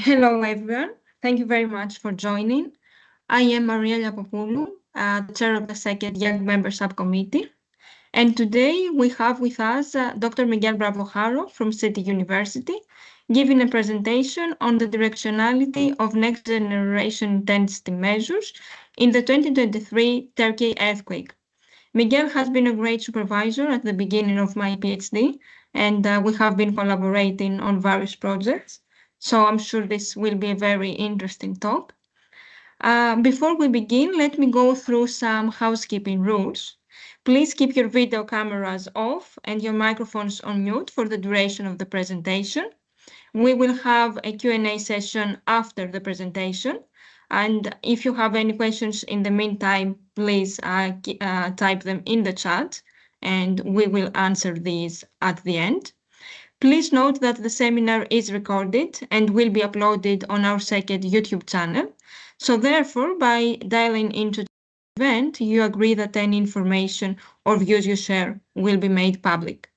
Hello everyone. Thank you very much for joining. I am Maria Liapopoulou, the chair of the second Young Member Subcommittee. And today we have with us Dr. Miguel Bravo-Haro from City University, giving a presentation on the directionality of next generation intensity measures in the 2023 Turkey earthquake. Miguel has been a great supervisor at the beginning of my PhD, and we have been collaborating on various projects. So I'm sure this will be a very interesting talk. Before we begin, let me go through some housekeeping rules. Please keep your video cameras off and your microphones on mute for the duration of the presentation. We will have a Q&A session after the presentation. And if you have any questions in the meantime, please type them in the chat and we will answer these at the end. Please note that the seminar is recorded and will be uploaded on our second YouTube channel. So therefore, by dialing into the event, you agree that any information or views you share will be made public.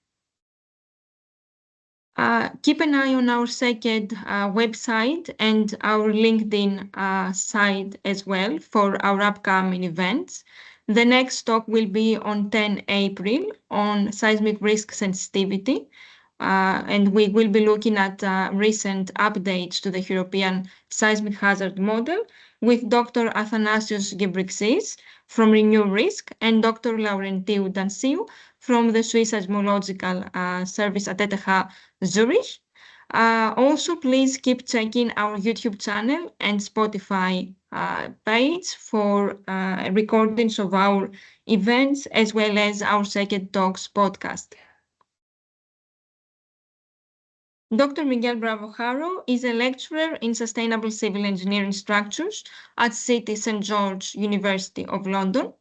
Keep an eye on our second website and our LinkedIn site as well for our upcoming events. The next talk will be on 10 April on seismic risk sensitivity. And we will be looking at recent updates to the European seismic hazard model with Dr. Athanasios Gebrixis from Renew Risk and Dr. Laurentiu Dansiou from the Swiss Seismological Service at ETH Zurich. Also, please keep checking our YouTube channel and Spotify page for recordings of our events as well as our Second Talks podcast. Dr. Miguel Bravo-Haro is a lecturer in sustainable civil engineering structures at City St. George University of London.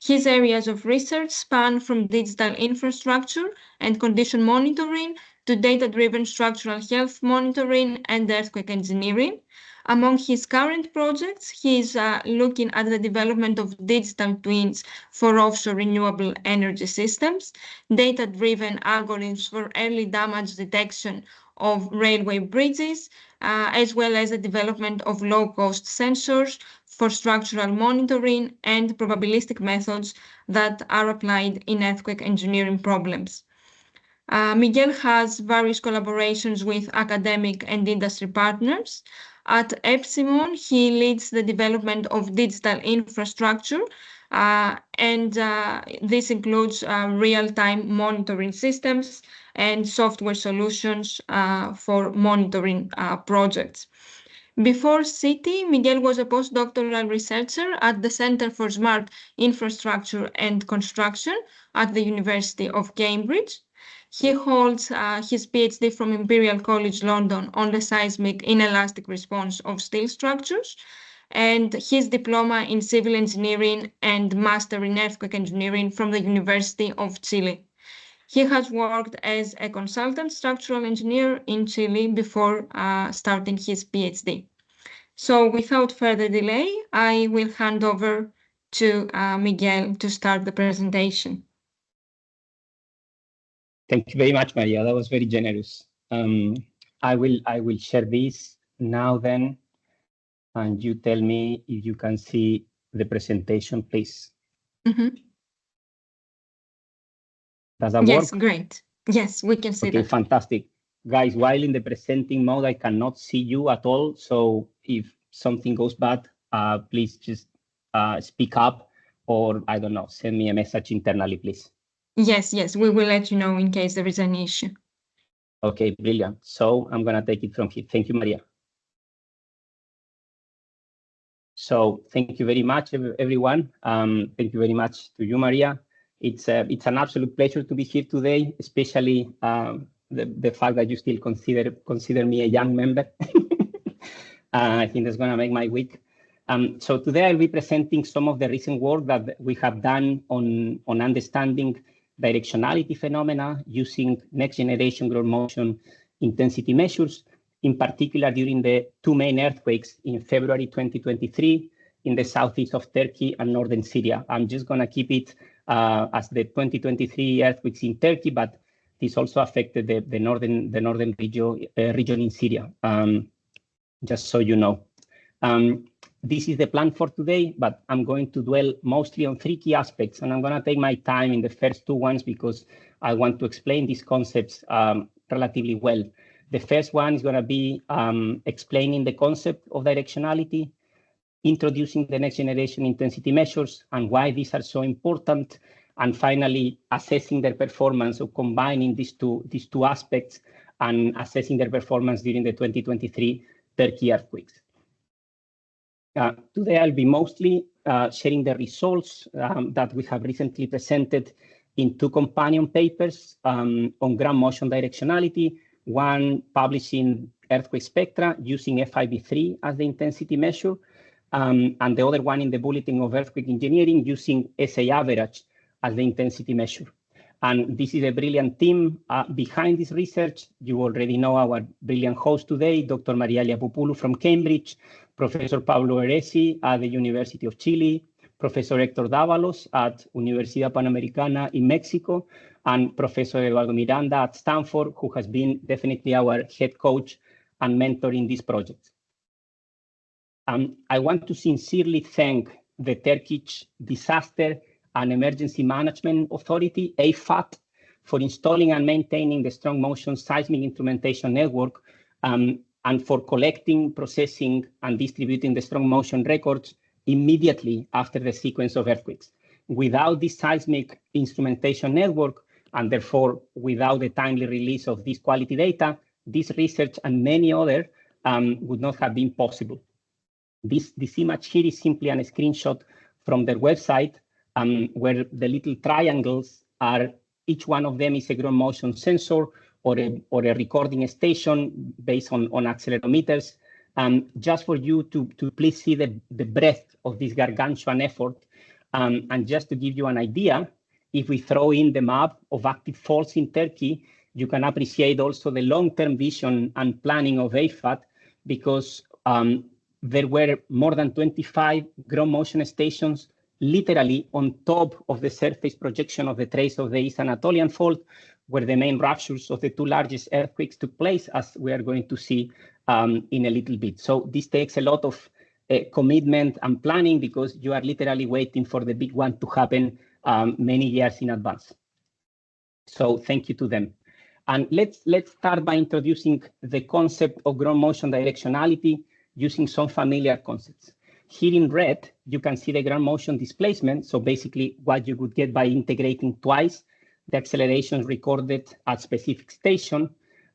His areas of research span from digital infrastructure and condition monitoring to data-driven structural health monitoring and earthquake engineering. Among his current projects, he is looking at the development of digital twins for offshore renewable energy systems, data-driven algorithms for early damage detection of railway bridges, as well as the development of low-cost sensors for structural monitoring and probabilistic methods that are applied in earthquake engineering problems. Miguel has various collaborations with academic and industry partners. At Epsimon, he leads the development of digital infrastructure, and this includes real-time monitoring systems and software solutions for monitoring projects. Before City, Miguel was a postdoctoral researcher at the Center for Smart Infrastructure and Construction at the University of Cambridge. He holds his PhD from Imperial College London on the seismic inelastic response of steel structures, and his diploma in civil engineering and master in earthquake engineering from the University of Chile. He has worked as a consultant structural engineer in Chile before starting his PhD. So without further delay, I will hand over to Miguel to start the presentation. Thank you very much, Maria. That was very generous. I will share this now then, and you tell me if you can see the presentation, please. Mm-hmm. Does that work? Yes, great. Yes, we can see that. Okay, fantastic. Guys, while in the presenting mode, I cannot see you at all. So if something goes bad, please just speak up or, I don't know, send me a message internally, please. Yes, we will let you know in case there is an issue. Okay, brilliant. So I'm going to take it from here. Thank you, Maria. So thank you very much, everyone. Thank you very much to you, Maria. It's an absolute pleasure to be here today, especially the fact that you still consider me a young member. I think that's going to make my week. So today I'll be presenting some of the recent work that we have done on understanding directionality phenomena using next generation ground motion intensity measures, in particular during the two main earthquakes in February 2023 in the southeast of Turkey and northern Syria. I'm just going to keep it as the 2023 earthquakes in Turkey, but this also affected the northern region in Syria. just so you know. This is the plan for today, but I'm going to dwell mostly on 3 key aspects, and I'm going to take my time in the first 2 ones because I want to explain these concepts relatively well. The first one is going to be explaining the concept of directionality, introducing the next generation intensity measures and why these are so important, and finally assessing their performance, so combining these two aspects and assessing their performance during the 2023 Turkey earthquakes. Today I'll be mostly sharing the results that we have recently presented in 2 companion papers on ground motion directionality, one published in Earthquake Spectra using FIB3 as the intensity measure, and the other one in the Bulletin of Earthquake Engineering using SA average as the intensity measure. And this is a brilliant team behind this research. You already know our brilliant host today, Dr. Maria Liapopoulou from Cambridge, Professor Pablo Eresi at the University of Chile, Professor Héctor Dávalos at Universidad Panamericana in Mexico, and Professor Eduardo Miranda at Stanford, who has been definitely our head coach and mentor in this project. I want to sincerely thank the Turkish Disaster and Emergency Management Authority, AFAT, for installing and maintaining the strong motion seismic instrumentation network and for collecting, processing, and distributing the strong motion records immediately after the sequence of earthquakes. Without this seismic instrumentation network, and therefore without the timely release of this quality data, this research and many other would not have been possible. This image here is simply a screenshot from their website, where the little triangles are, each one of them is a ground motion sensor or a recording station based on accelerometers, just for you to please see the breadth of this gargantuan effort. And just to give you an idea, if we throw in the map of active faults in Turkey, you can appreciate also the long-term vision and planning of AFAT, because there were more than 25 ground motion stations literally on top of the surface projection of the trace of the East Anatolian Fault, where the main ruptures of the 2 largest earthquakes took place, as we are going to see in a little bit. So this takes a lot of commitment and planning, because you are literally waiting for the big one to happen many years in advance. So thank you to them. And let's start by introducing the concept of ground motion directionality using some familiar concepts. Here in red, you can see the ground motion displacement. So basically what you would get by integrating twice the accelerations recorded at specific station.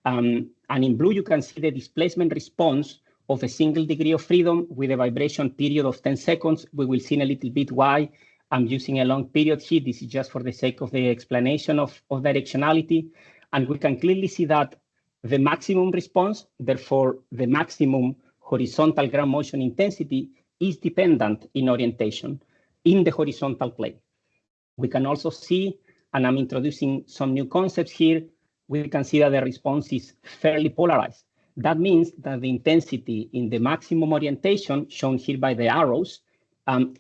And in blue, you can see the displacement response of a single degree of freedom with a vibration period of 10 seconds. We will see in a little bit why I'm using a long period here. This is just for the sake of the explanation of directionality. And we can clearly see that the maximum response, therefore the maximum horizontal ground motion intensity, is dependent in orientation in the horizontal plane. We can also see, and I'm introducing some new concepts here, we can see that the response is fairly polarized. That means that the intensity in the maximum orientation, shown here by the arrows,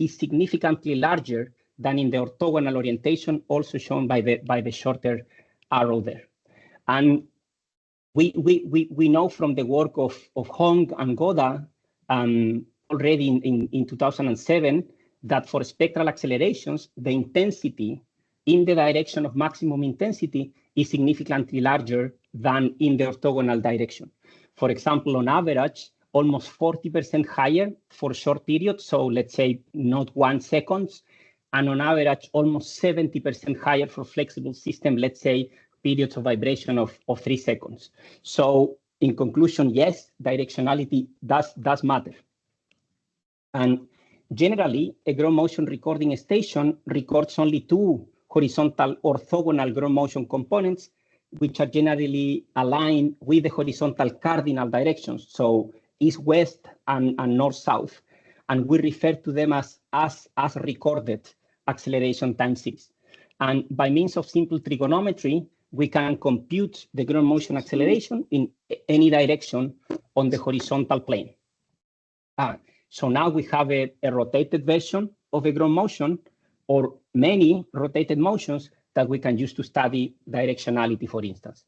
is significantly larger than in the orthogonal orientation, also shown by the shorter arrow there. And we know from the work of Hong and Goda already in 2007 that for spectral accelerations, the intensity in the direction of maximum intensity is significantly larger than in the orthogonal direction. For example, on average, almost 40% higher for short periods, so let's say not 1 second, and on average, almost 70% higher for flexible system, let's say periods of vibration of 3 seconds. So in conclusion, yes, directionality does matter. And generally, a ground motion recording station records only 2 horizontal orthogonal ground motion components, which are generally aligned with the horizontal cardinal directions, so east-west and north-south. And we refer to them as recorded acceleration time series. And by means of simple trigonometry, we can compute the ground motion acceleration in any direction on the horizontal plane. So now we have a rotated version of a ground motion, or many rotated motions that we can use to study directionality, for instance.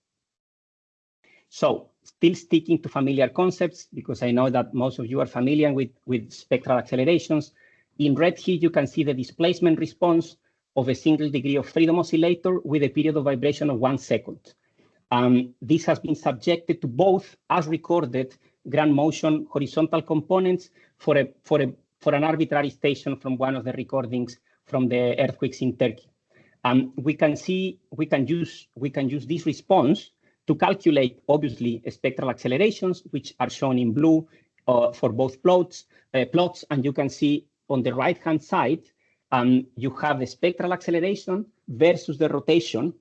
So still sticking to familiar concepts, because I know that most of you are familiar with spectral accelerations. In red here, you can see the displacement response of a single degree of freedom oscillator with a period of vibration of 1 second. This has been subjected to both, as recorded, ground motion horizontal components for an arbitrary station from one of the recordings from the earthquakes in Turkey. We can use this response to calculate, obviously, spectral accelerations, which are shown in blue for both plots. And you can see on the right-hand side, you have the spectral acceleration versus the rotation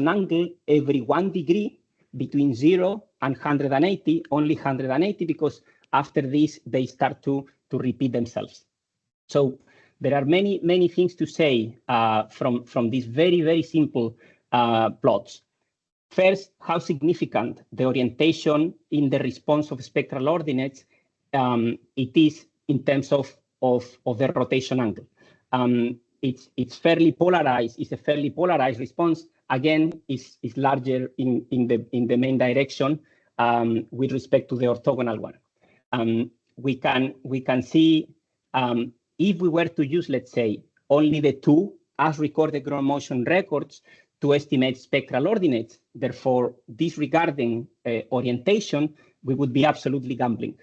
angle every 1 degree between 0 and 180, only 180, because after this, they start to repeat themselves. So there are many things to say from these very simple plots. First, how significant the orientation in the response of spectral ordinates it is in terms of the rotation angle. It's fairly polarized. It's a fairly polarized response. Again, is larger in the main direction with respect to the orthogonal one. We can see if we were to use, let's say, only the two as recorded ground motion records to estimate spectral ordinates, therefore disregarding orientation, we would be absolutely gambling.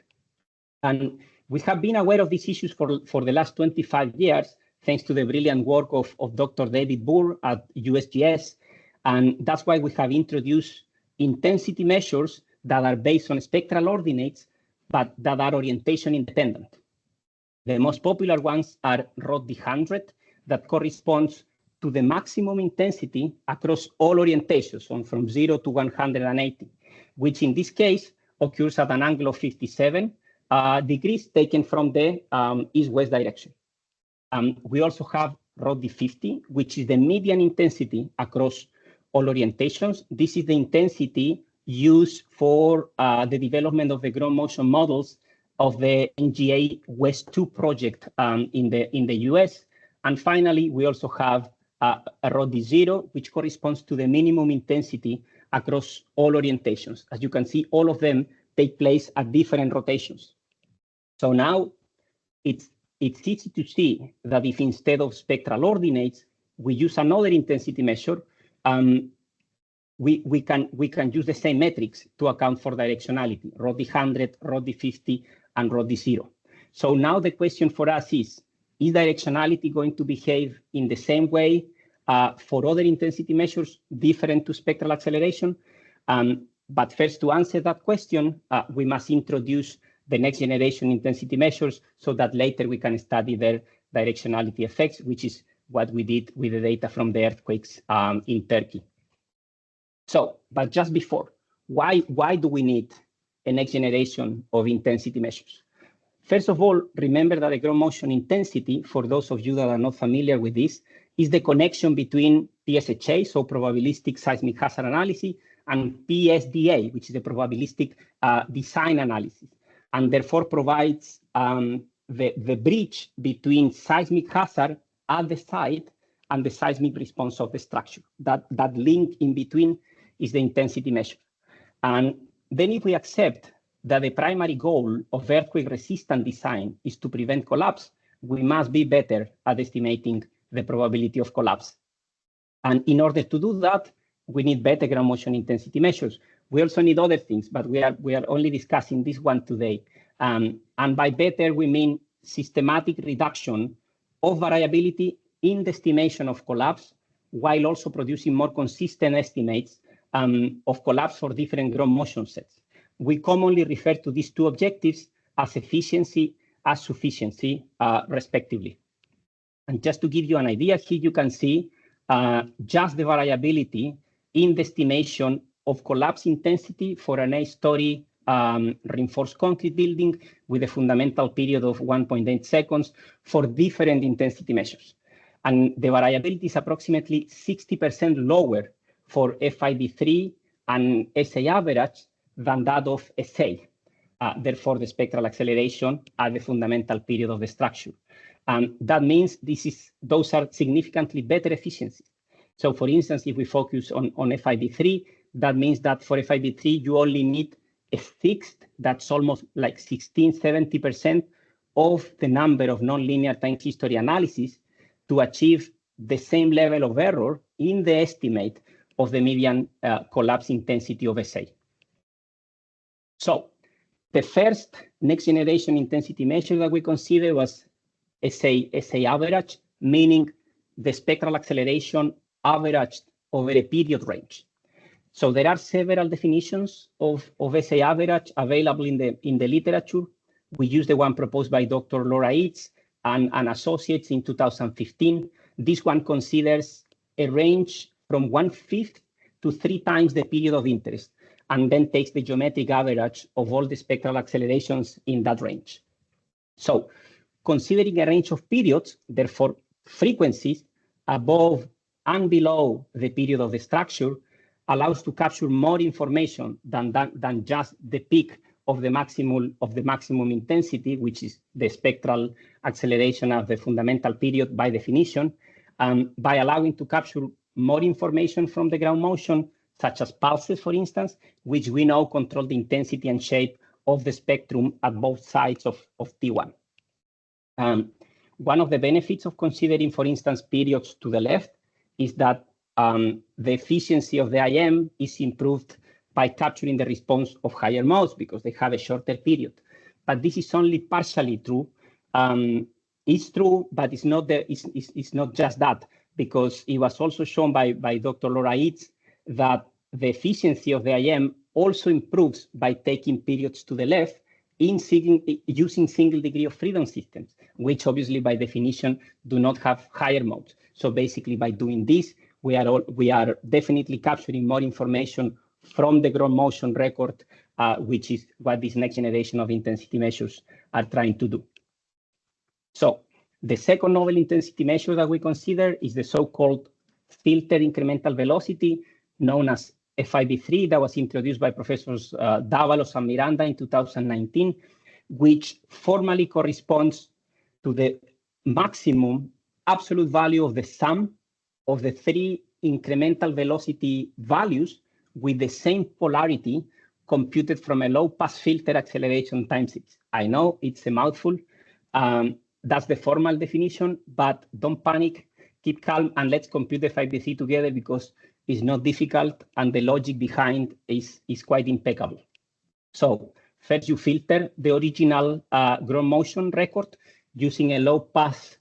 And we have been aware of these issues for the last 25 years, thanks to the brilliant work of Dr. David Burr at USGS. And that's why we have introduced intensity measures that are based on spectral ordinates, but that are orientation independent. The most popular ones are ROD 100, that corresponds to the maximum intensity across all orientations, from 0 to 180, which in this case occurs at an angle of 57 degrees taken from the east-west direction. We also have ROD 50, which is the median intensity across all orientations. This is the intensity used for the development of the ground motion models of the NGA West 2 project in the US. And finally, we also have a ROD 0, which corresponds to the minimum intensity across all orientations. As you can see, all of them take place at different rotations. So now it's easy to see that if instead of spectral ordinates, we use another intensity measure, we can use the same metrics to account for directionality, ROD 100, ROD 50, and ROD 0. So now the question for us is directionality going to behave in the same way for other intensity measures different to spectral acceleration? But first, to answer that question, we must introduce the next generation intensity measures so that later we can study their directionality effects, which is what we did with the data from the earthquakes in Turkey. So, but just before, why do we need a next generation of intensity measures? First of all, remember that the ground motion intensity, for those of you that are not familiar with this, is the connection between PSHA, so probabilistic seismic hazard analysis, and PSDA, which is the probabilistic design analysis, and therefore provides the bridge between seismic hazard at the site and the seismic response of the structure. That link in between is the intensity measure. And then if we accept that the primary goal of earthquake-resistant design is to prevent collapse, we must be better at estimating the probability of collapse. And in order to do that, we need better ground motion intensity measures. We also need other things, but we are only discussing this one today. And by better, we mean systematic reduction of variability in the estimation of collapse, while also producing more consistent estimates of collapse for different ground motion sets. We commonly refer to these two objectives as efficiency and sufficiency, respectively. And just to give you an idea, here you can see just the variability in the estimation of collapse intensity for an 8-story reinforced concrete building with a fundamental period of 1.8 seconds for different intensity measures. And the variability is approximately 60% lower for FID3 and SA average than that of SA. Therefore, the spectral acceleration at the fundamental period of the structure. And that means those are significantly better efficiencies. So for instance, if we focus on FID3, That means that for FIB3, you only need a sixth, that's almost like 16, 70% of the number of nonlinear time history analysis to achieve the same level of error in the estimate of the median collapse intensity of SA. So the first next generation intensity measure that we considered was SA average, meaning the spectral acceleration averaged over a period range. So there are several definitions of SA average available in the literature. We use the one proposed by Dr. Laura Eads and associates in 2015. This one considers a range from 1/5 to 3 times the period of interest, and then takes the geometric average of all the spectral accelerations in that range. So considering a range of periods, therefore frequencies above and below the period of the structure allows to capture more information than just the peak of the maximum intensity, which is the spectral acceleration of the fundamental period by definition, by allowing to capture more information from the ground motion, such as pulses, for instance, which we know control the intensity and shape of the spectrum at both sides of T1. One of the benefits of considering, for instance, periods to the left is that the efficiency of the IM is improved by capturing the response of higher modes because they have a shorter period. But this is only partially true. It's true, but it's not just that, because it was also shown by Dr. Laura Eads that the efficiency of the IM also improves by taking periods to the left using single degree of freedom systems, which obviously by definition do not have higher modes. So basically by doing this, we are definitely capturing more information from the ground motion record, which is what this next generation of intensity measures are trying to do. So the second novel intensity measure that we consider is the so-called filter incremental velocity, known as FIB3, that was introduced by Professors Davalos and Miranda in 2019, which formally corresponds to the maximum absolute value of the sum of the 3 incremental velocity values with the same polarity computed from a low-pass filter acceleration times x. I know it's a mouthful. That's the formal definition, but don't panic, keep calm, and let's compute the FIB3 together because it's not difficult and the logic behind is quite impeccable. So first you filter the original ground motion record using a low-pass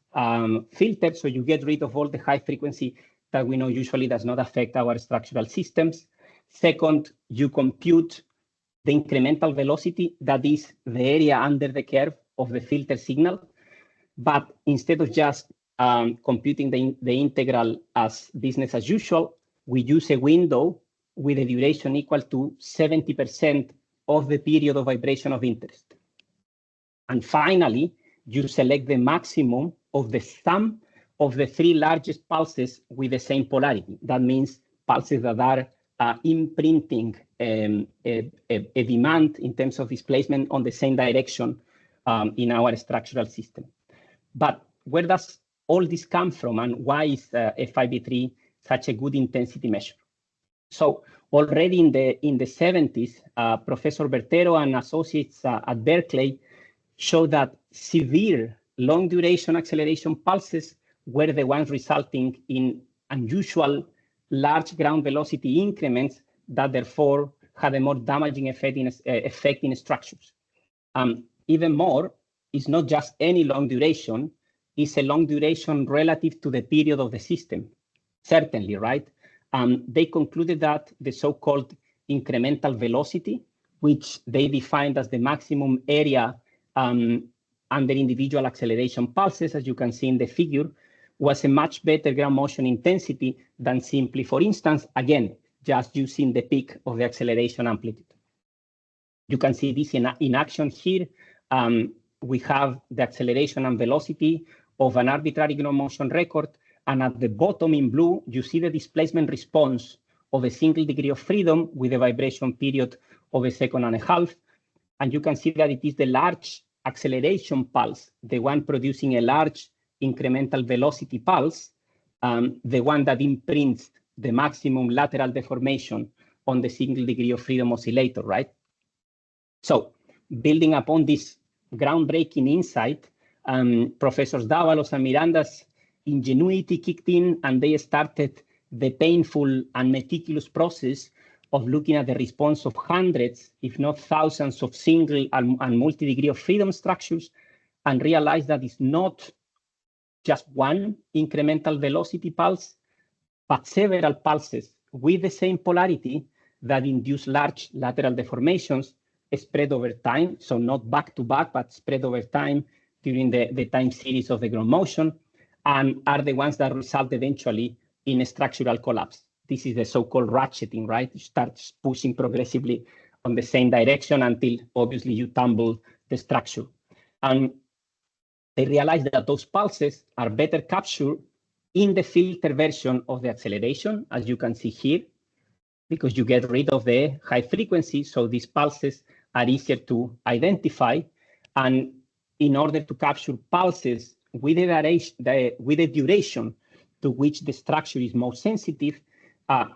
filter, so you get rid of all the high frequency that we know usually does not affect our structural systems. Second, you compute the incremental velocity, that is the area under the curve of the filter signal. But instead of just computing the integral as business as usual, we use a window with a duration equal to 70% of the period of vibration of interest. And finally, you select the maximum of the sum of the 3 largest pulses with the same polarity. That means pulses that are imprinting a demand in terms of displacement on the same direction in our structural system. But where does all this come from, and why is FIB3 such a good intensity measure? So already in the 70s, Professor Bertero and associates at Berkeley showed that severe long duration acceleration pulses were the ones resulting in unusual large ground velocity increments that therefore had a more damaging effect in structures. Even more, it's not just any long duration, it's a long duration relative to the period of the system. Certainly, right? They concluded that the so-called incremental velocity, which they defined as the maximum area under individual acceleration pulses, as you can see in the figure, was a much better ground motion intensity than simply, for instance, again, just using the peak of the acceleration amplitude. You can see this in action here. We have the acceleration and velocity of an arbitrary ground motion record, and at the bottom in blue, you see the displacement response of a single degree of freedom with a vibration period of 1.5 seconds. And you can see that it is the large acceleration pulse, the one producing a large incremental velocity pulse, the one that imprints the maximum lateral deformation on the single degree of freedom oscillator, right? So building upon this groundbreaking insight, Professors Dávalos and Miranda's ingenuity kicked in, and they started the painful and meticulous process of looking at the response of hundreds, if not thousands, of single and multi-degree of freedom structures, and realized that it's not just one incremental velocity pulse, but several pulses with the same polarity that induce large lateral deformations spread over time, so not back-to-back, but spread over time during the time series of the ground motion, and are the ones that result eventually in a structural collapse. This is the so-called ratcheting, right? You start pushing progressively on the same direction until obviously you tumble the structure. And they realized that those pulses are better captured in the filter version of the acceleration, as you can see here, because you get rid of the high frequency, so these pulses are easier to identify. And in order to capture pulses with the duration to which the structure is most sensitive,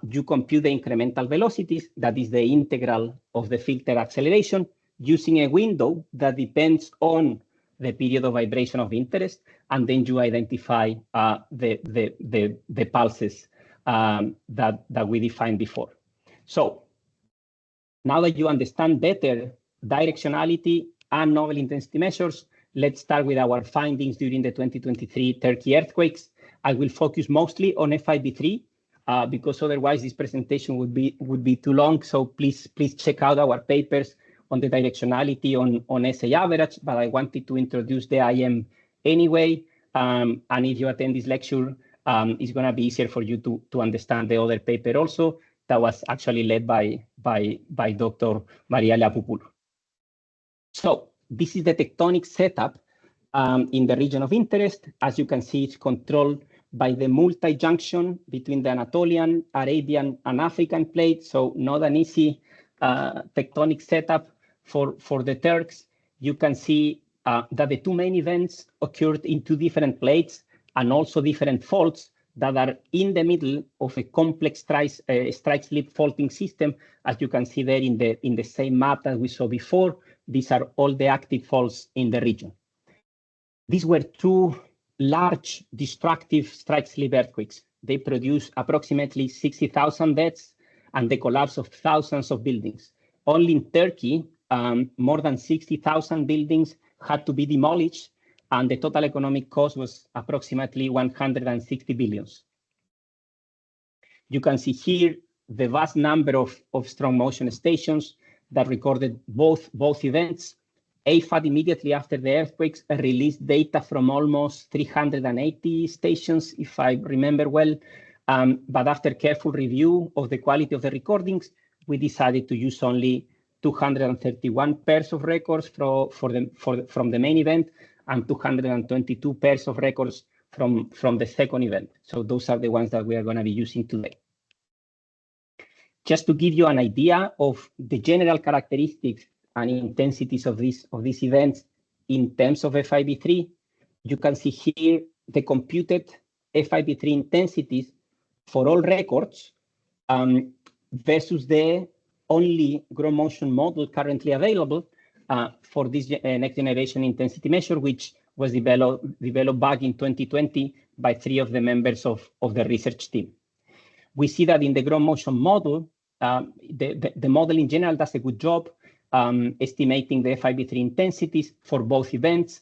you compute the incremental velocities, that is the integral of the filter acceleration, using a window that depends on the period of vibration of interest, and then you identify the pulses that we defined before. So now that you understand better directionality and novel intensity measures, let's start with our findings during the 2023 Turkey earthquakes. I will focus mostly on FIB3 because otherwise this presentation would be too long. So please check out our papers on the directionality on SA average, but I wanted to introduce the IM anyway. And if you attend this lecture, it's going to be easier for you to understand the other paper also that was actually led by Dr. Maria Liapopoulou. So this is the tectonic setup in the region of interest. As you can see, it's controlled by the multi-junction between the Anatolian, Arabian, and African plates. So not an easy tectonic setup for the Turks. You can see that the two main events occurred in two different plates and also different faults that are in the middle of a complex strike-slip faulting system, as you can see there in the same map that we saw before. These are all the active faults in the region. These were two large destructive strike-slip earthquakes. They produced approximately 60,000 deaths and the collapse of thousands of buildings. Only in Turkey, more than 60,000 buildings had to be demolished, and the total economic cost was approximately 160 billion. You can see here the vast number of strong motion stations that recorded both events. AFAD immediately after the earthquakes released data from almost 380 stations, if I remember well. But after careful review of the quality of the recordings, we decided to use only 231 pairs of records from the main event and 222 pairs of records from the second event. So those are the ones that we are going to be using today. Just to give you an idea of the general characteristics and intensities of these events in terms of FIB3, you can see here the computed FIB3 intensities for all records versus the only ground motion model currently available for this next generation intensity measure, which was developed back in 2020 by 3 of the members of the research team. We see that in the ground motion model, the model in general does a good job estimating the FIB3 intensities for both events,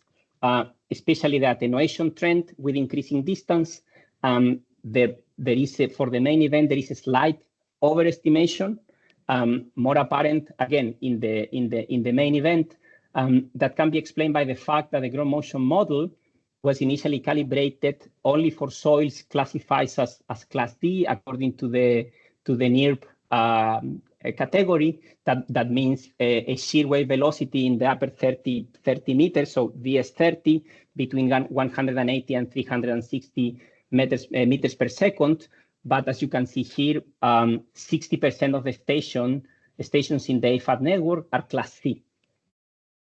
especially the attenuation trend with increasing distance. For the main event, there is a slight overestimation, more apparent again in the main event, that can be explained by the fact that the ground motion model was initially calibrated only for soils classified as Class D according to the NIRP category. That means a shear wave velocity in the upper 30 meters, so VS30 between 180 and 360 meters per second. But as you can see here, 60% of the stations in the AFAD network are Class C.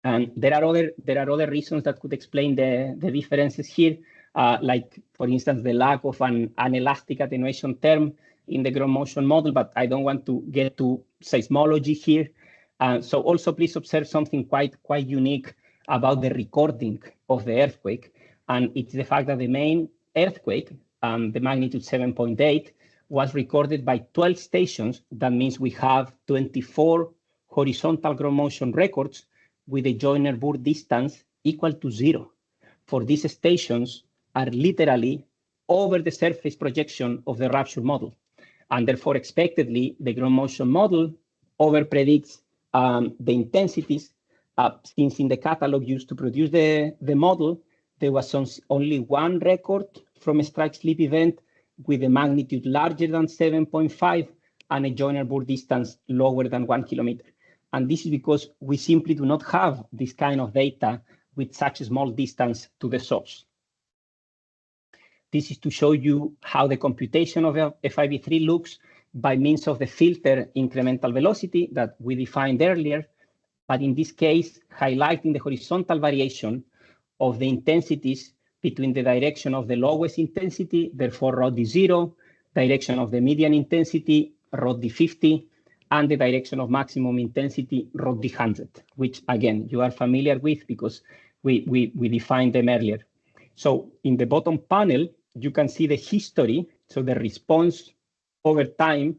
And there are other reasons that could explain the differences here, like, for instance, the lack of an elastic attenuation term in the ground motion model, but I don't want to get to seismology here. So also please observe something quite unique about the recording of the earthquake. And it's the fact that the main earthquake, the magnitude 7.8, was recorded by 12 stations. That means we have 24 horizontal ground motion records with a Joyner-Burr distance equal to 0. For these stations are literally over the surface projection of the rupture model. And therefore, expectedly, the ground motion model overpredicts the intensities, since in the catalog used to produce the model, there was only one record from a strike slip event with a magnitude larger than 7.5 and a Joyner-Burr distance lower than 1 kilometer. And this is because we simply do not have this kind of data with such a small distance to the source. This is to show you how the computation of FIV3 looks by means of the filter incremental velocity that we defined earlier, but in this case, highlighting the horizontal variation of the intensities between the direction of the lowest intensity, therefore rho d0, direction of the median intensity, rho d50, and the direction of maximum intensity, rho d100, which again, you are familiar with because we defined them earlier. So in the bottom panel, you can see the history, so the response over time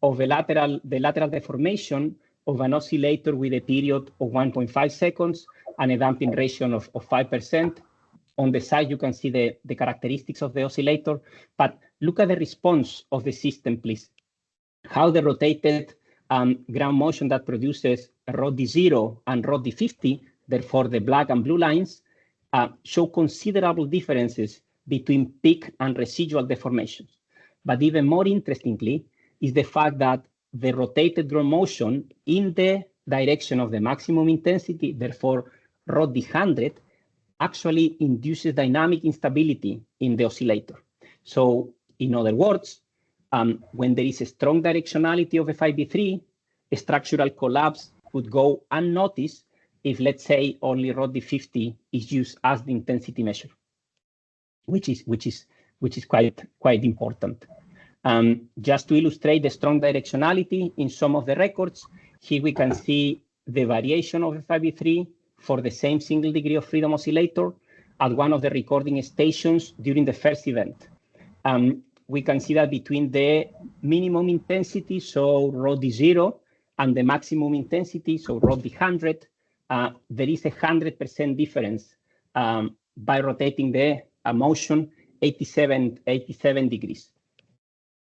of the lateral deformation of an oscillator with a period of 1.5 seconds and a damping ratio of 5%. On the side, you can see the characteristics of the oscillator, but look at the response of the system, please. How the rotated ground motion that produces rho d0 and rho d50, therefore the black and blue lines, show considerable differences between peak and residual deformations. But even more interestingly is the fact that the rotated ground motion in the direction of the maximum intensity, therefore rho d100, actually induces dynamic instability in the oscillator. So in other words, when there is a strong directionality of FIV3, a structural collapse would go unnoticed if, let's say, only rho d50 is used as the intensity measure, which is quite important. Just to illustrate the strong directionality in some of the records, here we can see the variation of FIV3 for the same single degree of freedom oscillator at one of the recording stations during the first event. We can see that between the minimum intensity, so rho d0, and the maximum intensity, so rho d100, there is 100% difference by rotating the motion 87 degrees.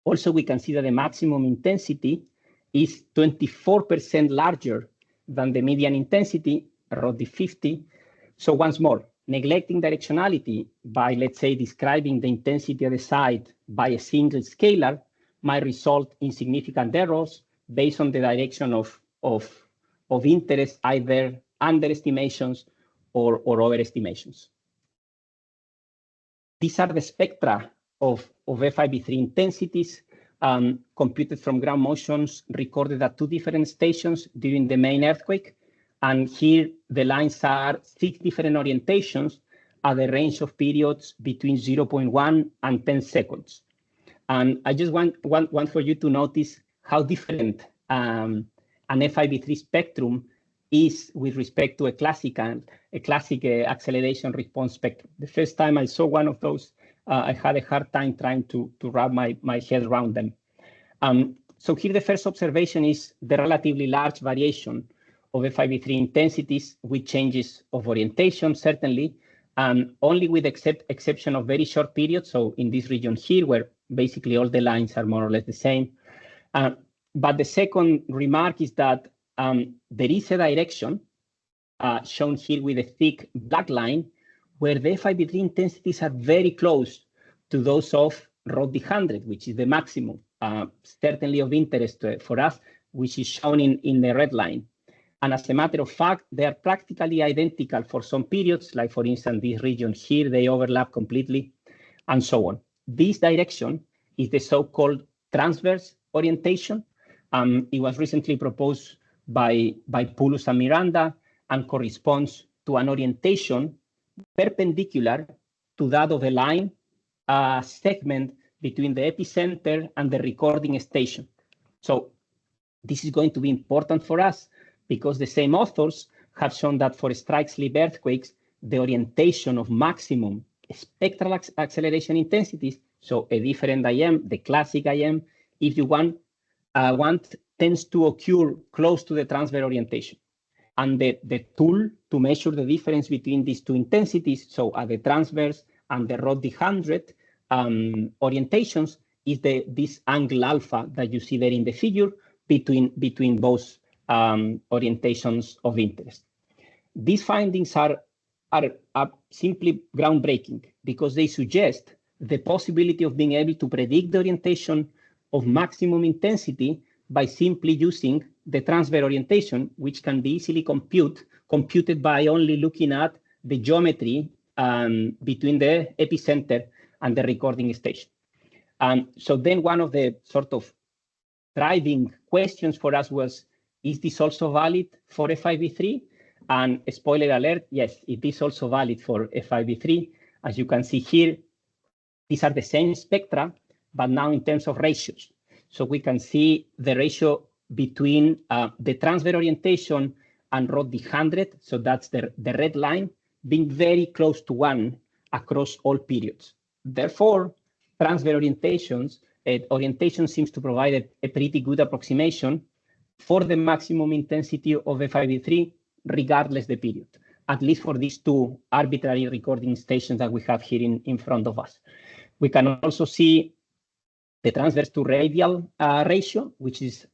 Also, we can see that the maximum intensity is 24% larger than the median intensity, rho d50. So once more, neglecting directionality by, let's say, describing the intensity of the site by a single scalar might result in significant errors based on the direction of interest, either underestimations or overestimations. These are the spectra of FIV3 intensities computed from ground motions recorded at 2 different stations during the main earthquake. And here the lines are 6 different orientations at a range of periods between 0.1 and 10 seconds. And I just want for you to notice how different an FIV3 spectrum is with respect to a classic acceleration response spectrum. The first time I saw one of those, I had a hard time trying to wrap my head around them. So here the first observation is the relatively large variation of FIV3 intensities with changes of orientation, certainly, only with exception of very short periods. So in this region here, where basically all the lines are more or less the same. But the second remark is that there is a direction shown here with a thick black line where the FIV3 intensities are very close to those of rho d100, which is the maximum, certainly of interest for us, which is shown in the red line. And as a matter of fact, they are practically identical for some periods, like for instance, this region here, they overlap completely, and so on. This direction is the so-called transverse orientation. It was recently proposed by Poulos and Miranda and corresponds to an orientation perpendicular to that of a line segment between the epicenter and the recording station. So this is going to be important for us because the same authors have shown that for strike-slip earthquakes, the orientation of maximum spectral acceleration intensities, so a different IM, the classic IM, if you want, tends to occur close to the transverse orientation. And the tool to measure the difference between these two intensities, so at the transverse and the rod D100 orientations, is this angle alpha that you see there in the figure between both orientations of interest. These findings are simply groundbreaking because they suggest the possibility of being able to predict the orientation of maximum intensity by simply using the transverse orientation, which can be easily computed by only looking at the geometry between the epicenter and the recording station. So then one of the sort of driving questions for us was, is this also valid for F5V3? And spoiler alert, yes, it is also valid for F5V3. As you can see here, these are the same spectra, but now in terms of ratios. So we can see the ratio between the transverse orientation and rod D100, so that's the red line, being very close to 1 across all periods. Therefore, transverse orientation seems to provide a pretty good approximation for the maximum intensity of F5V3, regardless the period, at least for these two arbitrary recording stations that we have here in front of us. We can also see the transverse to radial ratio, which is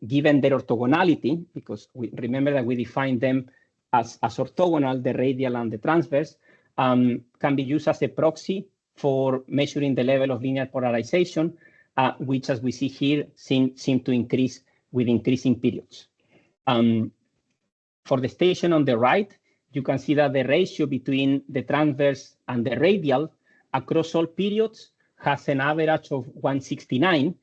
given their orthogonality, because we remember that we define them as orthogonal, the radial and the transverse, can be used as a proxy for measuring the level of linear polarization, which, as we see here, seem to increase with increasing periods. For the station on the right, you can see that the ratio between the transverse and the radial across all periods has an average of 169,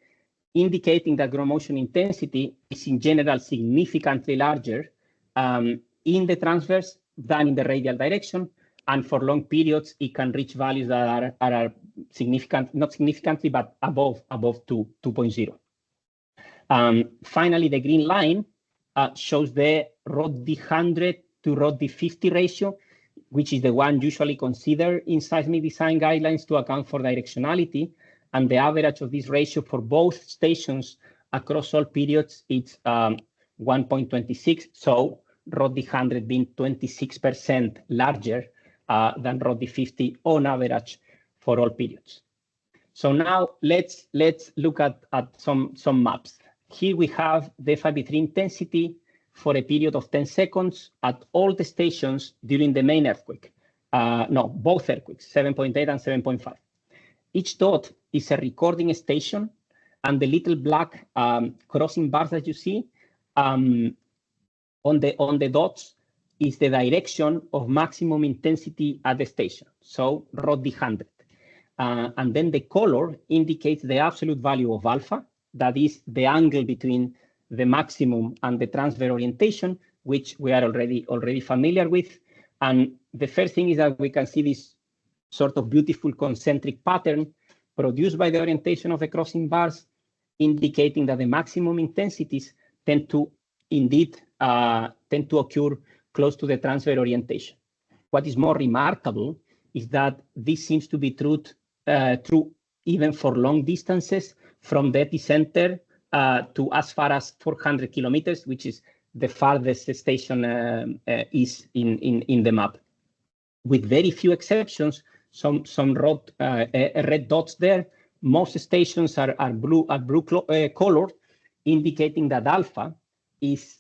indicating that ground motion intensity is in general significantly larger in the transverse than in the radial direction. And for long periods, it can reach values that are significant, not significantly, but above 2.0. Finally, the green line shows the rod D100 to rod D50 ratio, which is the one usually considered in seismic design guidelines to account for directionality. And the average of this ratio for both stations across all periods is 1.26. So rod D100 being 26% larger than rod D50 on average for all periods. So now let's look at some maps. Here we have the F5V3 intensity for a period of 10 seconds at all the stations during the main earthquake. No, both earthquakes, 7.8 and 7.5. Each dot is a recording station, and the little black crossing bars that you see on the dots is the direction of maximum intensity at the station, so rod D100. And then the color indicates the absolute value of alpha, that is the angle between the maximum and the transverse orientation, which we are already familiar with. And the first thing is that we can see this sort of beautiful concentric pattern produced by the orientation of the crossing bars, indicating that the maximum intensities tend to occur close to the transverse orientation. What is more remarkable is that this seems to be true even for long distances from the epicenter to as far as 400 kilometers, which is the farthest station is in the map. With very few exceptions, some red dots there. Most stations are blue colored, indicating that alpha is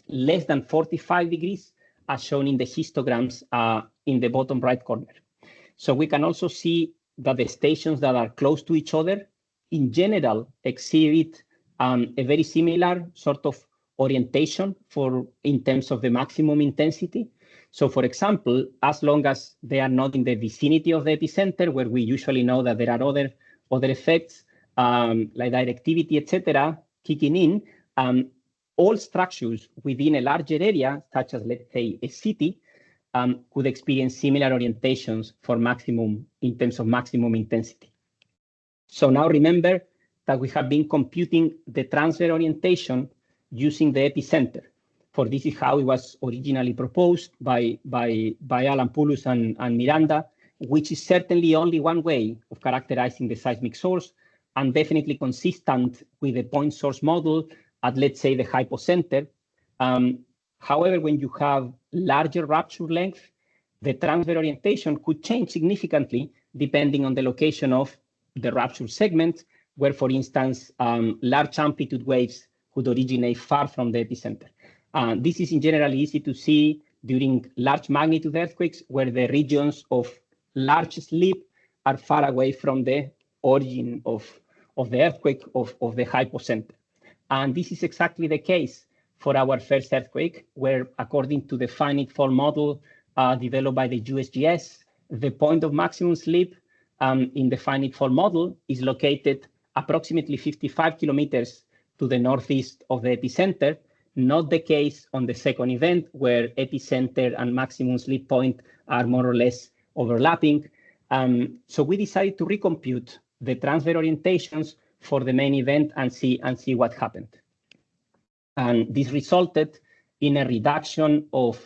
less than 45 degrees, as shown in the histograms in the bottom right corner. So we can also see that the stations that are close to each other, in general, exhibit a very similar sort of orientation in terms of the maximum intensity. So, for example, as long as they are not in the vicinity of the epicenter, where we usually know that there are other effects like directivity, etc., kicking in, all structures within a larger area, such as, let's say, a city, could experience similar orientations for maximum in terms of maximum intensity. So now remember that we have been computing the transfer orientation using the epicenter. For this is how it was originally proposed by Liapopoulou and Miranda, which is certainly only one way of characterizing the seismic source and definitely consistent with the point source model at, let's say, the hypocenter. However, when you have larger rupture length, the transfer orientation could change significantly depending on the location of the rupture segment, where, for instance, large amplitude waves could originate far from the epicenter. This is in general easy to see during large magnitude earthquakes, where the regions of large slip are far away from the origin of the earthquake of the hypocenter. And this is exactly the case for our first earthquake, where according to the finite fault model developed by the USGS, the point of maximum slip in the finite fault model is located approximately 55 kilometers to the northeast of the epicenter, not the case on the second event, where epicenter and maximum slip point are more or less overlapping. So we decided to recompute the transfer orientations for the main event and see what happened. And this resulted in a reduction of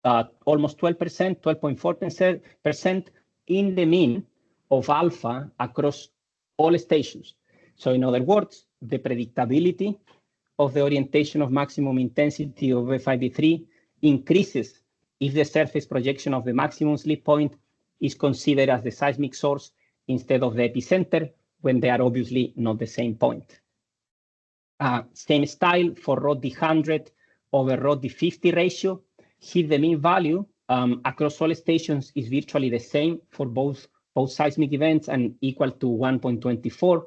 almost 12%, 12.4% in the mean of alpha across all stations. So in other words, the predictability of the orientation of maximum intensity of FIB3 increases if the surface projection of the maximum slip point is considered as the seismic source instead of the epicenter, when they are obviously not the same point. Same style for rod D100 over rod D50 ratio. Here the mean value across all stations is virtually the same for both seismic events and equal to 1.24.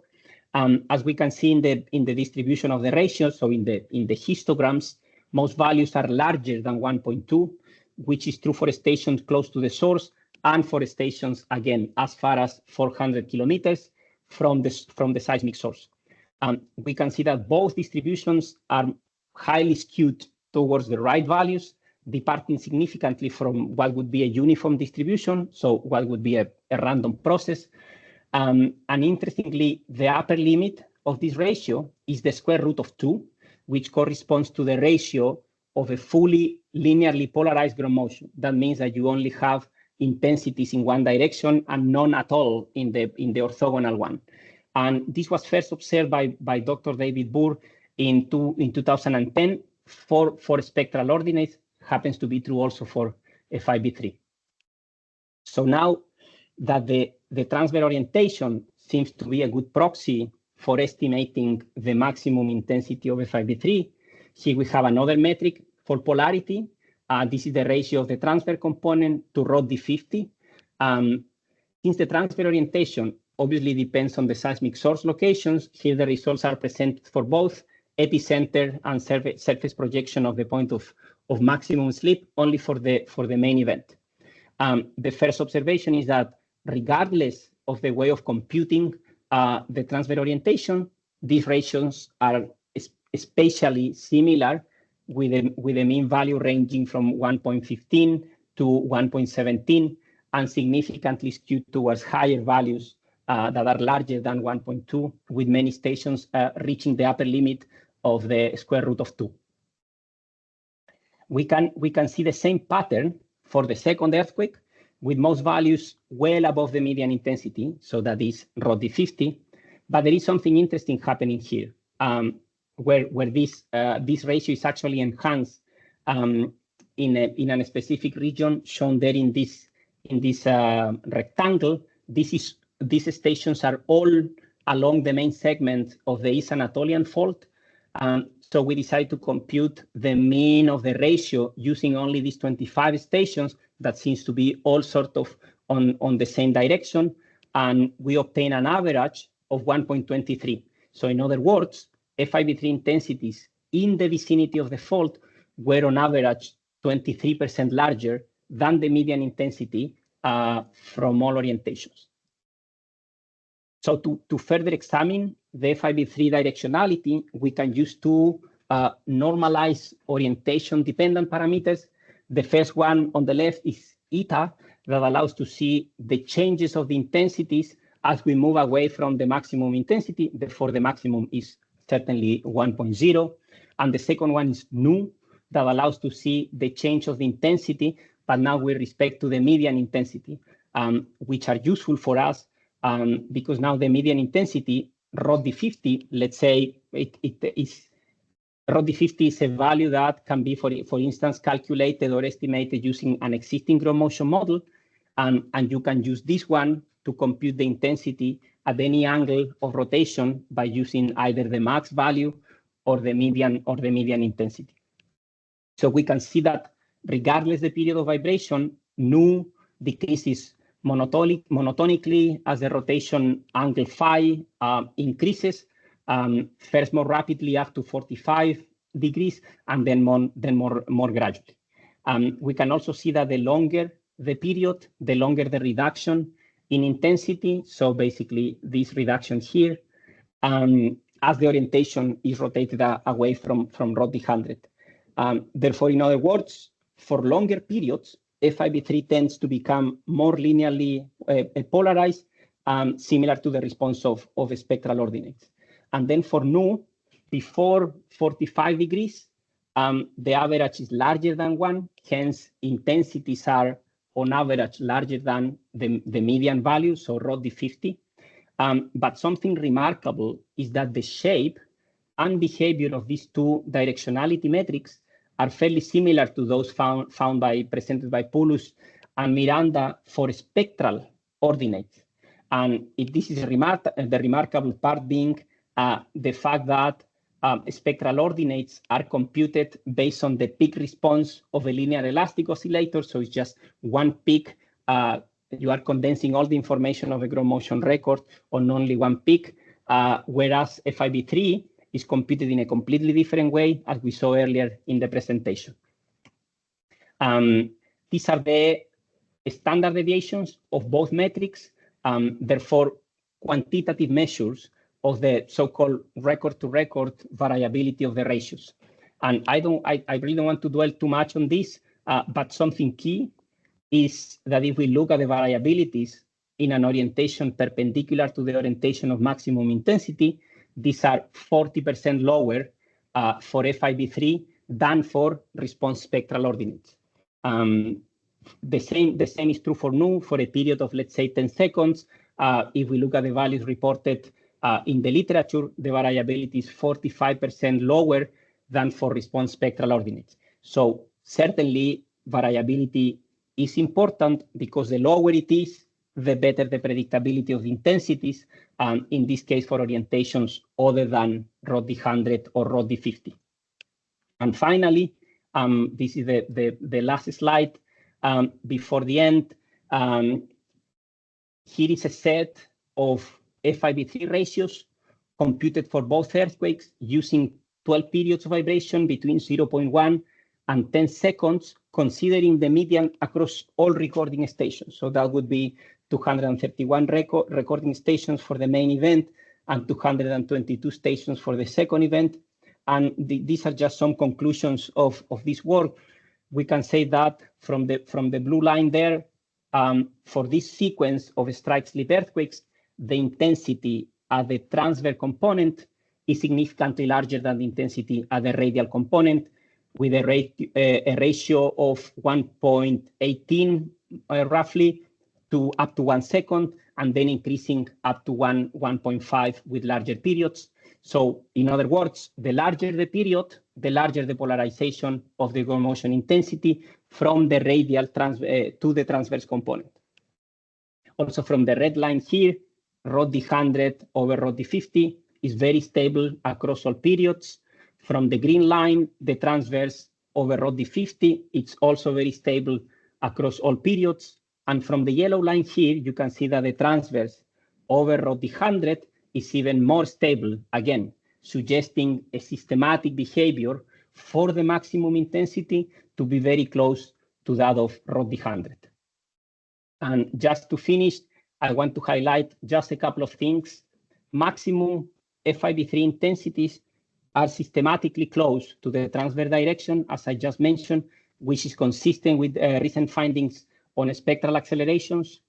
As we can see in the distribution of the ratio, so in the histograms, most values are larger than 1.2, which is true for stations close to the source and for stations, again, as far as 400 kilometers from the seismic source. We can see that both distributions are highly skewed towards the right values, departing significantly from what would be a uniform distribution, so what would be a random process. And interestingly, the upper limit of this ratio is the square root of 2, which corresponds to the ratio of a fully linearly polarized ground motion. That means that you only have intensities in one direction and none at all in the orthogonal one. And this was first observed by Dr. David Burr in 2010 for spectral ordinates, happens to be true also for FIB3. So now that the transfer orientation seems to be a good proxy for estimating the maximum intensity of FIB3, here we have another metric for polarity. This is the ratio of the transfer component to rod D50. Since the transfer orientation obviously depends on the seismic source locations, here the results are presented for both epicenter and surface projection of the point of maximum slip only for the main event. The first observation is that regardless of the way of computing the transfer orientation, these ratios are especially similar with a mean value ranging from 1.15 to 1.17 and significantly skewed towards higher values that are larger than 1.2, with many stations reaching the upper limit of the square root of 2. We can see the same pattern for the second earthquake, with most values well above the median intensity, so that is rod D50. But there is something interesting happening here, where this ratio is actually enhanced in a specific region shown there in this rectangle. These stations are all along the main segment of the East Anatolian fault. So we decided to compute the mean of the ratio using only these 25 stations that seems to be all sort of on the same direction. And we obtain an average of 1.23. So in other words, FIB3 intensities in the vicinity of the fault were on average 23% larger than the median intensity from all orientations. So to further examine the FIB3 directionality, we can use two normalized orientation-dependent parameters. The first one on the left is eta, that allows to see the changes of the intensities As we move away from the maximum intensity, therefore the maximum is certainly 1.0. And the second one is nu, that allows to see the change of the intensity, but now with respect to the median intensity, which are useful for us because now the median intensity, ROD50, let's say ROD50 is a value that can be, for instance, calculated or estimated using an existing ground motion model. And you can use this one to compute the intensity at any angle of rotation by using either the max value or the median intensity. So we can see that regardless the period of vibration, nu decreases monotonically as the rotation angle phi increases, first more rapidly up to 45 degrees, and then more gradually. We can also see that the longer the period, the longer the reduction in intensity. So basically this reduction here, as the orientation is rotated away from rod d100. Therefore, in other words, for longer periods, FIB3 tends to become more linearly polarized, similar to the response of spectral ordinates. And then for nu, before 45 degrees, the average is larger than 1, hence intensities are on average larger than the median value, so rod d50. But something remarkable is that the shape and behavior of these two directionality metrics are fairly similar to those presented by Poulos and Miranda for spectral ordinates. And this is the remarkable part being the fact that spectral ordinates are computed based on the peak response of a linear elastic oscillator. So it's just one peak. You are condensing all the information of a ground motion record on only one peak, whereas FIB3 is computed in a completely different way, as we saw earlier in the presentation. These are the standard deviations of both metrics, therefore quantitative measures of the so-called record-to-record variability of the ratios. And I really don't want to dwell too much on this, but something key is that if we look at the variabilities in an orientation perpendicular to the orientation of maximum intensity, these are 40% lower for FIB3 than for response spectral ordinates. The same is true for nu for a period of, let's say, 10 seconds. If we look at the values reported in the literature, the variability is 45% lower than for response spectral ordinates. So certainly variability is important because the lower it is, the better the predictability of the intensities, in this case for orientations other than rod d100 or rod d50. And finally, this is the last slide before the end. Here is a set of FIB3 ratios computed for both earthquakes using 12 periods of vibration between 0.1 and 10 seconds, considering the median across all recording stations. So that would be 231 recording stations for the main event and 222 stations for the second event. And these are just some conclusions of this work. We can say that from the blue line there, for this sequence of strike-slip earthquakes, the intensity at the transverse component is significantly larger than the intensity at the radial component, with a ratio of 1.18 roughly to up to 1 second, and then increasing up to 1.5 with larger periods. So in other words, the larger the period, the larger the polarization of the ground motion intensity from the radial to the transverse component. Also from the red line here, rod d100 over rod d50 is very stable across all periods. From the green line, the transverse over rod d50, it's also very stable across all periods. And from the yellow line here, you can see that the transverse over rod d100 is even more stable, again, suggesting a systematic behavior for the maximum intensity to be very close to that of rod d100. And just to finish, I want to highlight just a couple of things. Maximum FIB3 intensities are systematically close to the transverse direction, as I just mentioned, which is consistent with recent findings on spectral accelerations.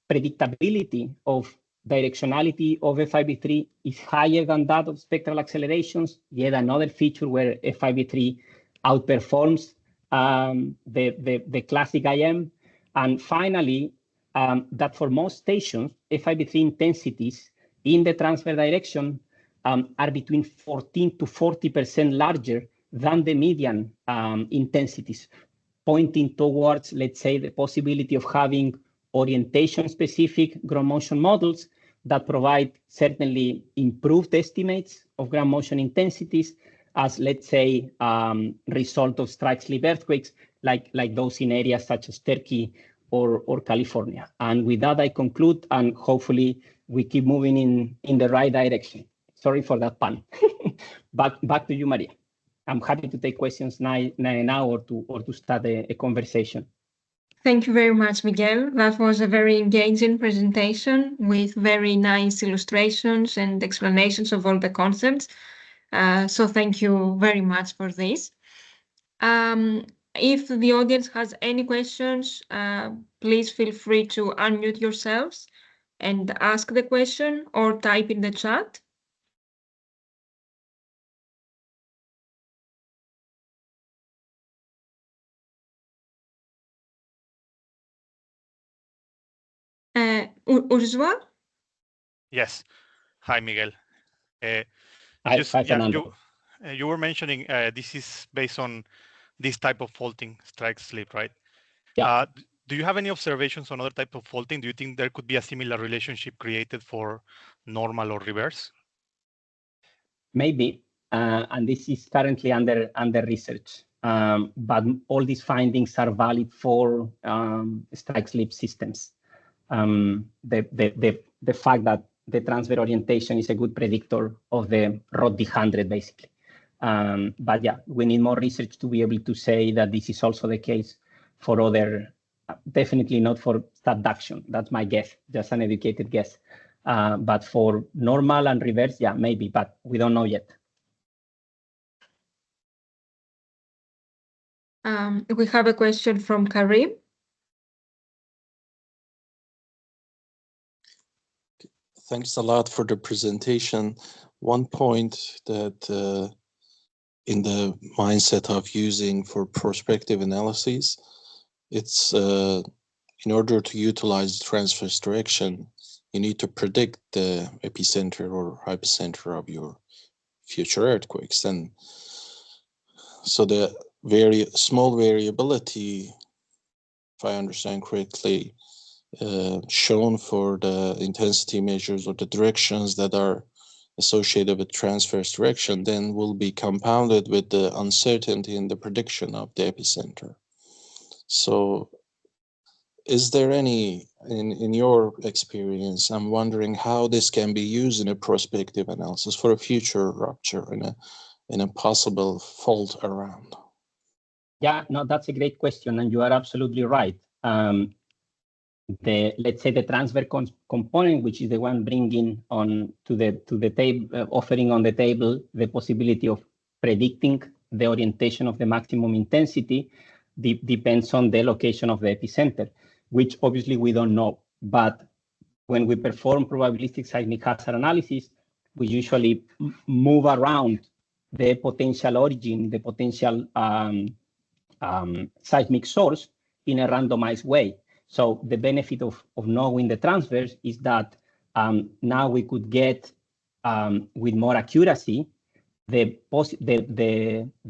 predictability of directionality of FIB3 is higher than that of spectral accelerations. Yet another feature where FIB3 outperforms the classic IM. And finally, that for most stations, FIB3 intensities in the transfer direction are between 14 to 40% larger than the median intensities, pointing towards, let's say, the possibility of having orientation-specific ground motion models that provide certainly improved estimates of ground motion intensities as, let's say, result of strike-slip earthquakes, like those in areas such as Turkey or California. And with that, I conclude, and hopefully we keep moving in the right direction. Sorry for that pun. Back to you, Maria. I'm happy to take questions now or to start a conversation. Thank you very much, Miguel. That was a very engaging presentation with very nice illustrations and explanations of all the concepts. So thank you very much for this. If the audience has any questions, please feel free to unmute yourselves and ask the question or type in the chat. Ursula? Yes. Hi, Miguel. Hi, Fernando. You were mentioning this is based on this type of faulting, strike slip, right? Yeah. Do you have any observations on other type of faulting? Do you think there could be a similar relationship created for normal or reverse? Maybe, and this is currently under research. But all these findings are valid for strike slip systems. The fact that the transfer orientation is a good predictor of the ROD 100, basically. But yeah, we need more research to be able to say that this is also the case for other, definitely not for subduction. That's my guess, just an educated guess. But for normal and reverse, yeah, maybe, but we don't know yet. We have a question from Karim. Thanks a lot for the presentation. One point that in the mindset of using for prospective analyses, it's in order to utilize the transverse direction, you need to predict the epicenter or hypocenter of your future earthquakes. And so the very small variability, if I understand correctly, shown for the intensity measures or the directions that are associated with transverse direction, then will be compounded with the uncertainty in the prediction of the epicenter. So is there any, in your experience, I'm wondering how this can be used in a prospective analysis for a future rupture in a possible fault around? Yeah, no, that's a great question, and you are absolutely right. Let's say the transfer component, which is the one bringing on to the table, offering on the table the possibility of predicting the orientation of the maximum intensity, depends on the location of the epicenter, which obviously we don't know. But when we perform probabilistic seismic hazard analysis, we usually move around the potential origin, the potential seismic source in a randomized way. So the benefit of knowing the transfers is that now we could get with more accuracy the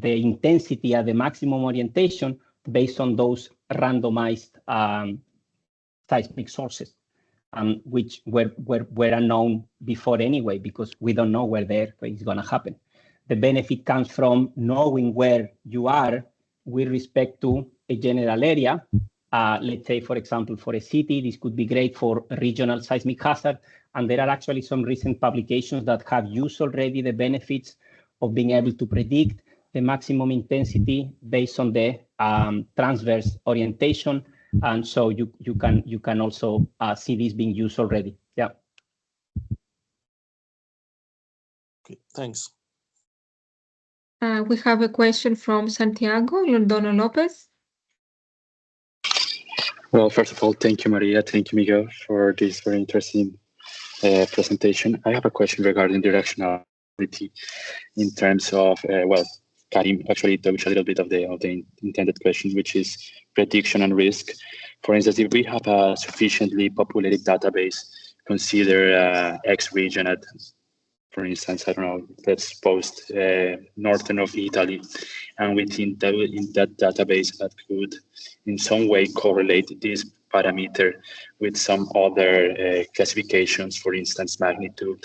intensity at the maximum orientation based on those randomized seismic sources, which were unknown before anyway, because we don't know where the earthquake is going to happen. The benefit comes from knowing where you are with respect to a general area. Let's say, for example, for a city, this could be great for regional seismic hazard. And there are actually some recent publications that have used already the benefits of being able to predict the maximum intensity based on the transverse orientation. And so you can also see this being used already. Yeah. Okay, thanks. We have a question from Santiago Londono Lopez. Well, first of all, thank you, Maria. Thank you, Miguel, for this very interesting presentation. I have a question regarding directionality in terms of, well, Karim actually touched a little bit of the intended question, which is prediction and risk. For instance, if we have a sufficiently populated database, consider X region at, for instance, I don't know, let's post northern of Italy, and within that, in that database that could in some way correlate this parameter with some other classifications, for instance, magnitude,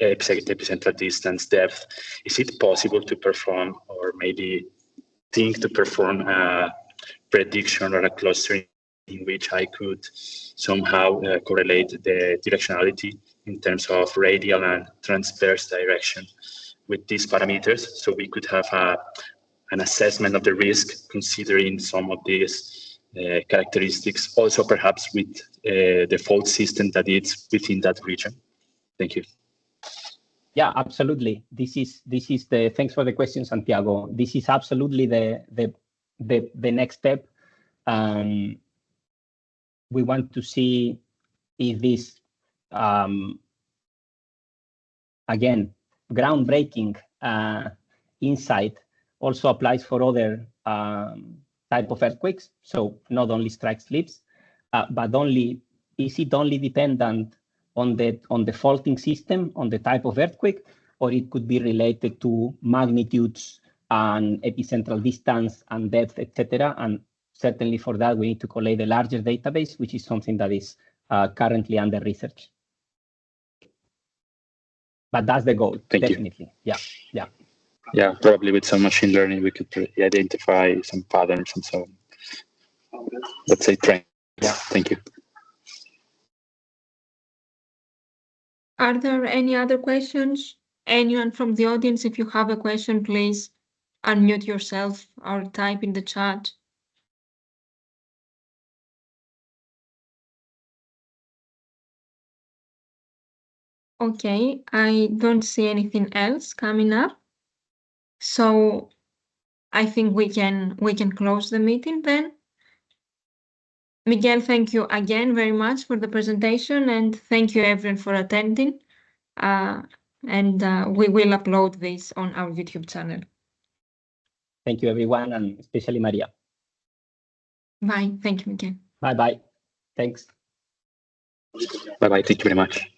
epicentral distance, depth. Is it possible to perform, or maybe think to perform a prediction or a clustering in which I could somehow correlate the directionality in terms of radial and transverse direction with these parameters, so we could have an assessment of the risk considering some of these characteristics, also perhaps with the fault system that is within that region? Thank you. Yeah, absolutely. This is the, thanks for the question, Santiago. This is absolutely the next step. We want to see if this, again, groundbreaking insight also applies for other type of earthquakes. So not only strike slips, but is it only dependent on the faulting system, on the type of earthquake, or it could be related to magnitudes and epicentral distance and depth, etc. And certainly for that, we need to collate a larger database, which is something that is currently under research. But that's the goal, Thank definitely. you. Yeah. Yeah, probably with some machine learning, we could identify some patterns and so on. Let's say trend. Yeah, thank you. Are there any other questions? Anyone from the audience, if you have a question, please unmute yourself or type in the chat. Okay, I don't see anything else coming up. So I think we can close the meeting then. Miguel, thank you again very much for the presentation, and thank you everyone for attending. We will upload this on our YouTube channel. Thank you, everyone, and especially Maria. Bye. Thank you, Miguel. Bye-bye. Thanks. Bye-bye. Thank you very much.